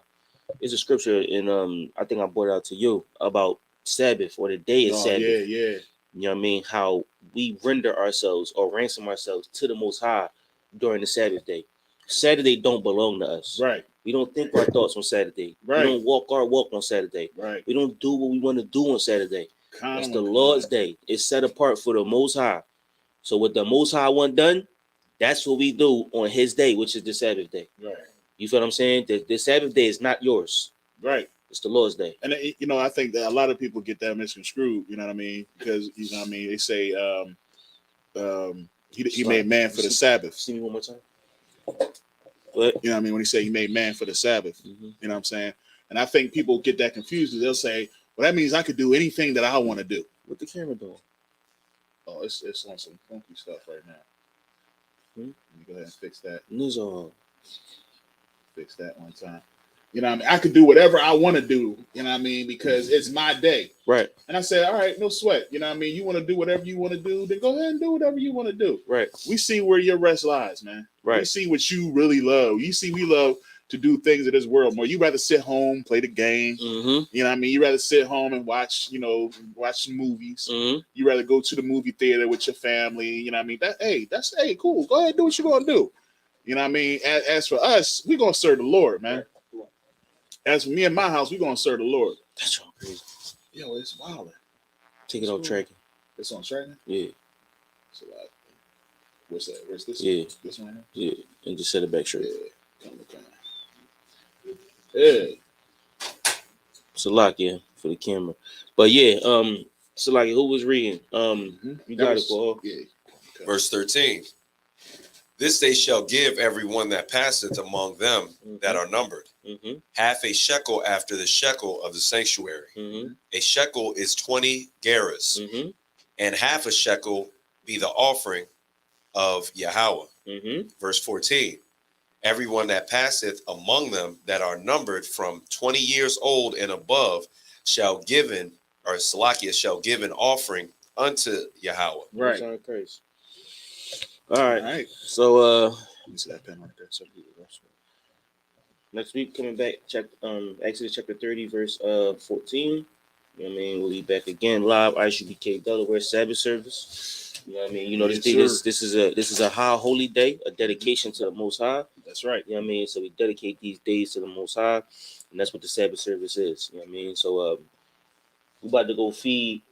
There's a scripture in I think I brought it out to you about Sabbath or the day of Sabbath. Yeah. You know what I mean? How we render ourselves or ransom ourselves to the Most High during the Sabbath day. Saturday don't belong to us. Right. We don't think our thoughts on Saturday. Right. We don't walk our walk on Saturday. Right. We don't do what we want to do on Saturday. It's the Lord's day. It's set apart for the Most High. So what the Most High want done, that's what we do on his day, which is the Sabbath day. Right. You feel what I'm saying? The Sabbath day is not yours. Right. It's the Lord's day. And, I think that a lot of people get that misconstrued, you know what I mean? Because, they say he made man for the Sabbath. See me one more time. What? You know what I mean? When he say he made man for the Sabbath, you know what I'm saying? And I think people get that confused because they'll say, well, that means I could do anything that I want to do. What the camera doing? Oh, it's on some funky stuff right now. Let me go ahead and fix that. Fix that one time. You know what I mean? I could do whatever I want to do, you know what I mean? Because it's my day. Right. And I said, all right, no sweat. You know what I mean? You want to do whatever you want to do, then go ahead and do whatever you want to do. Right. We see where your rest lies, man. Right. We see what you really love. You see, we love to do things in this world more. You rather sit home, play the game. You know what I mean? You rather sit home and watch some movies. You rather go to the movie theater with your family. You know what I mean? That's cool. Go ahead and do what you're going to do. You know what I mean? As for us, we're going to serve the Lord, man. As for me and my house, we're going to serve the Lord. That's crazy. Yo, it's wild. Take it on tracking. It's on tracking? Yeah. So, what's that? Where's this? Yeah. This one? Yeah. And just set it back straight. Yeah. Yeah. Salakia for the camera. But yeah, Salakia, who was reading? You got it, Paul. Yeah. Okay. Verse 13. This they shall give everyone that passeth among them that are numbered. Half a shekel after the shekel of the sanctuary. A shekel is 20 gerahs. And half a shekel be the offering of Yahweh. Verse 14. Everyone that passeth among them that are numbered from 20 years old and above shall give an offering unto Yahweh. Right. On Christ. All right. So Let me see that pen right there. next week coming back, Exodus chapter 30, verse 14. You know what I mean? We'll be back again live, ISUBK Delaware Sabbath Service. You know what I mean? You know, this is a high holy day, a dedication to the Most High. That's right. You know what I mean? So we dedicate these days to the Most High, and that's what the Sabbath service is. You know what I mean? So we're about to go feed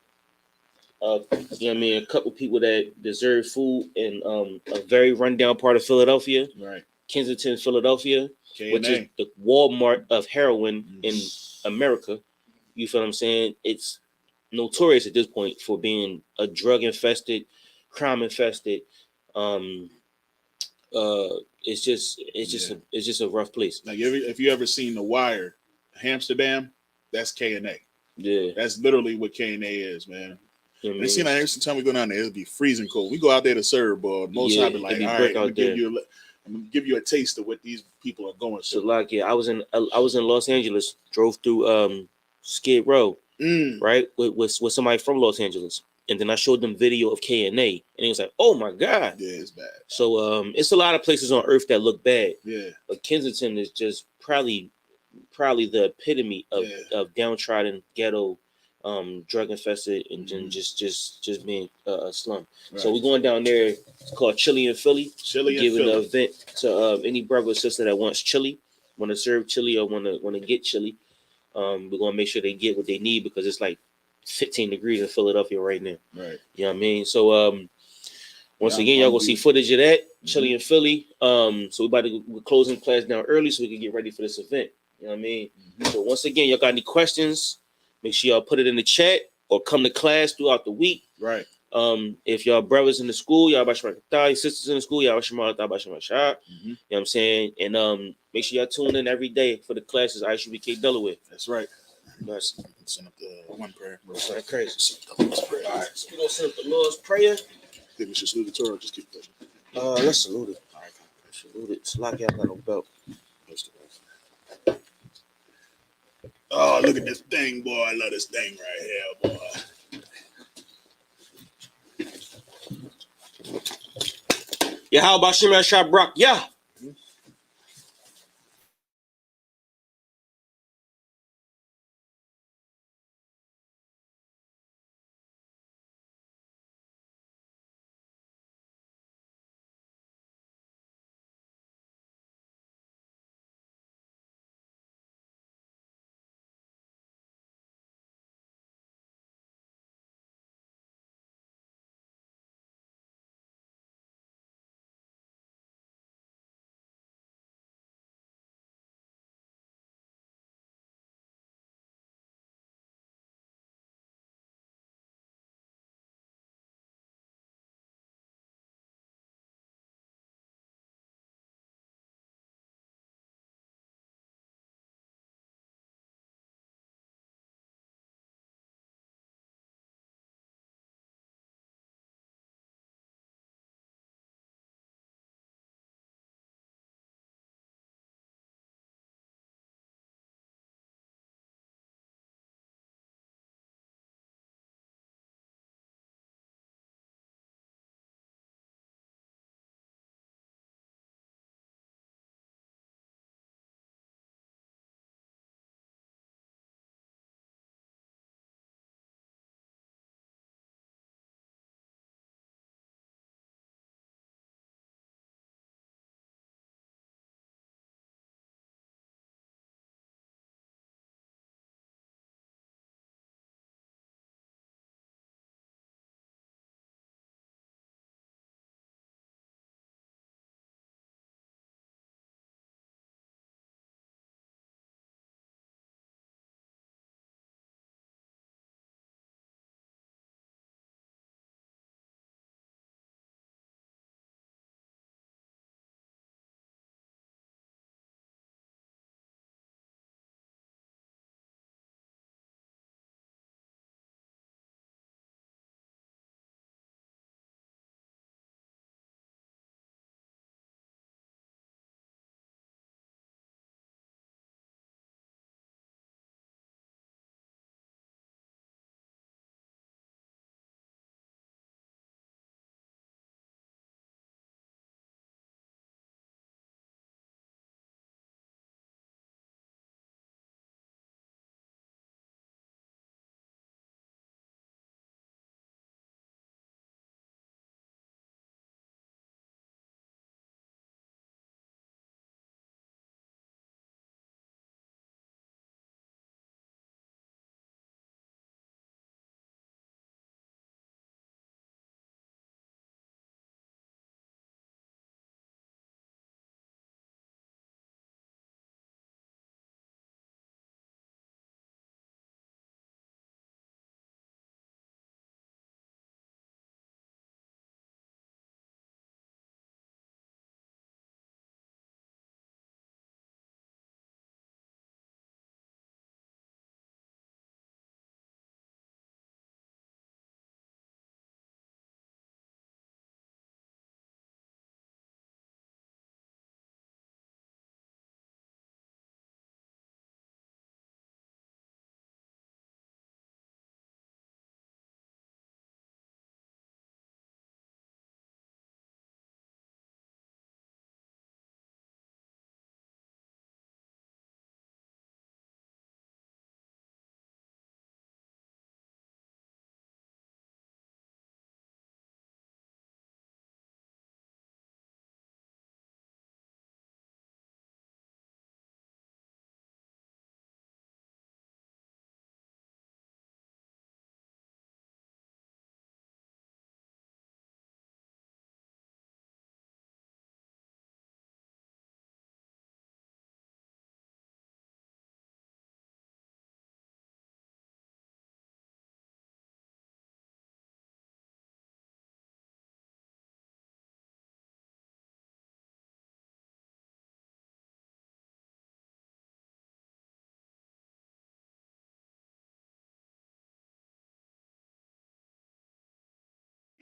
you know what I mean, a couple people that deserve food in a very rundown part of Philadelphia. Right. Kensington, Philadelphia, K&A. which is the Walmart of heroin in America. You feel what I'm saying? It's notorious at this point for being a drug infested, crime infested. It's just a rough place. Like if you ever seen The Wire, Amsterdam, that's K&A. Yeah, that's literally what K&A is, man. You know it seems like every time we go down there, it'll be freezing cold. We go out there to serve, but most time be like, all right, I'm gonna give you a taste of what these people are going through. So like, yeah, I was in Los Angeles, drove through Skid Row, right, with somebody from Los Angeles, and then I showed them video of K&A, and he was like, "Oh my god, yeah, it's bad." So it's a lot of places on earth that look bad, yeah, but Kensington is just probably the epitome of downtrodden ghetto. Drug infested and just being a slum. Right. So we're going down there. It's called Chili and Philly. Giving an event to any brother or sister that wants chili, want to serve chili or want to get chili. We're gonna make sure they get what they need because it's like 15 degrees in Philadelphia right now. Right. You know what I mean? So once again, y'all gonna see footage of that Chili and Philly. So we're closing class down early so we can get ready for this event. You know what I mean? So once again, y'all got any questions? Make sure y'all put it in the chat or come to class throughout the week. Right. If y'all brothers in the school, y'all Bashmakatah, sisters in the school, y'all Bashmakatah, Bashmakatah. You know what I'm saying? And make sure y'all tune in every day for the classes ISUBK Delaware. That's right. Nice. Send up the one prayer. Right, crazy. All right, so we're gonna send up the Lord's Prayer. I think we should salute the Torah. Just keep pushing. Let's salute it. All right, salute it. Slack out on no belt. Oh, look at this thing, boy. I love this thing right here, boy. Yeah, how about Shimon Shah Brock? Yeah.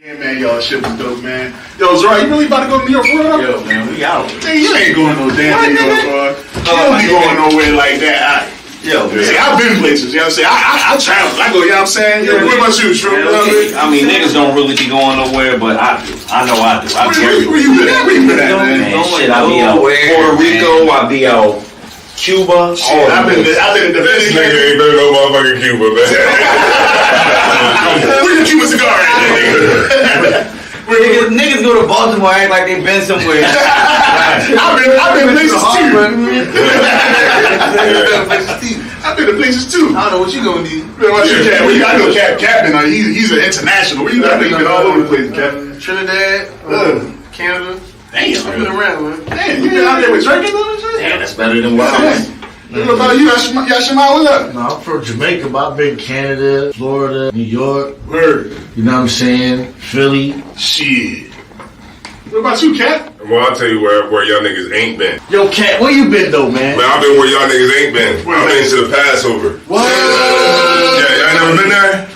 Yeah, man, y'all shit was dope, man. Yo, Zara, you really about to go to New York for real? Yo, man, we out. Man, you ain't going no damn New York, bro. You don't be going nowhere like that. Yo, man. See, I've been places, you know what I'm saying? I travel. I go, you know what I'm saying? Yo, what about you, Shrew? I mean, niggas don't really be going nowhere, but I do. I know I do. Where you been at? Where you been at, man? Shit, I be out Puerto Rico, I be out Cuba. Shit, I've been in the This nigga ain't been no motherfucking Cuba, man. Where's your Cuban cigar at, nigga? Niggas go to Baltimore act like they been somewhere. I've been places too. I've been to places too. I don't know what you gonna do. Man, what's your Cap? Where you? I know Captain. He's an international. Where you got? You've been all over the place, Captain. Trinidad, Canada. Damn, I've been around, man. Damn, you been out there with drinking and shit? Damn, that's better than wild. What about you? Yashima, what's up? No, I'm from Jamaica, but I've been Canada, Florida, New York. Word. You know what I'm saying? Philly. Shit. What about you, Cat? Well, I'll tell you where y'all niggas ain't been. Yo, Cat, where you been though, man? Man, I've been where y'all niggas ain't been. I've been to the Passover. What? Yeah, y'all ain't never been there?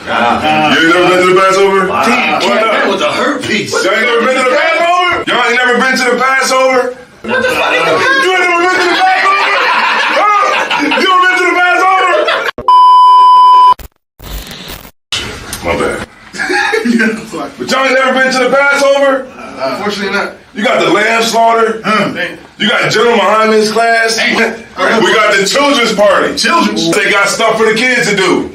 You ain't never been to the Passover? Damn, Cat, that was a hurt piece. Y'all ain't never been to the Passover? Y'all ain't never been to the Passover? What the fuck is the You ain't never been to the Passover? Huh? You ever been to the Passover? My bad. But y'all ain't never been to the Passover? Unfortunately not. You got the lamb slaughter. You got General Muhammad's class. We got the children's party. Children's? They got stuff for the kids to do.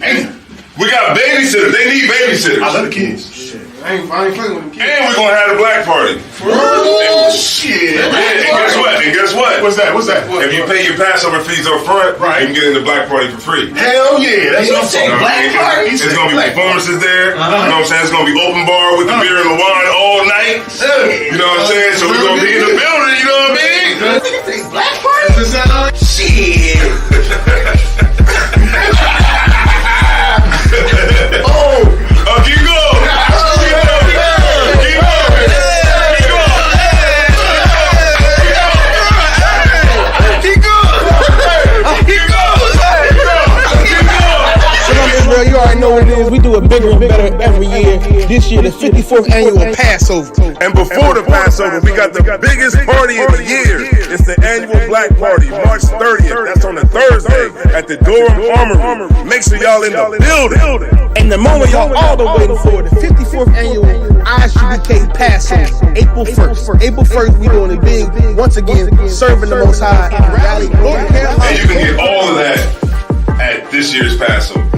We got babysitters. They need babysitters. I love the kids. I ain't fucking with them kids. And we're gonna have the black party. Oh shit! And guess what? What's that? If you pay your Passover fees up front, you can get in the black party for free. Hell yeah! That's what I'm saying. Black party? It's gonna be performances there. You know what I'm saying? It's gonna be open bar with the beer and the wine all night. You know what I'm saying? So we're gonna be in the building. You know what I mean? Nigga say black party? Shit. Keep going. Israel, you already know what it is. We do it bigger and better every year. This year, the 54th annual Passover. And before the Passover, we got the biggest party of the year. It's the annual Black Party, March 30th. That's on a Thursday at the Durham Armory. Make sure y'all in the building. And the moment y'all all been waiting for, the 54th annual ISUBK Passover, April 1st. April 1st, we doing it big. Once again, serving the Most High in Raleigh, North Carolina. And you can get all of that at this year's Passover.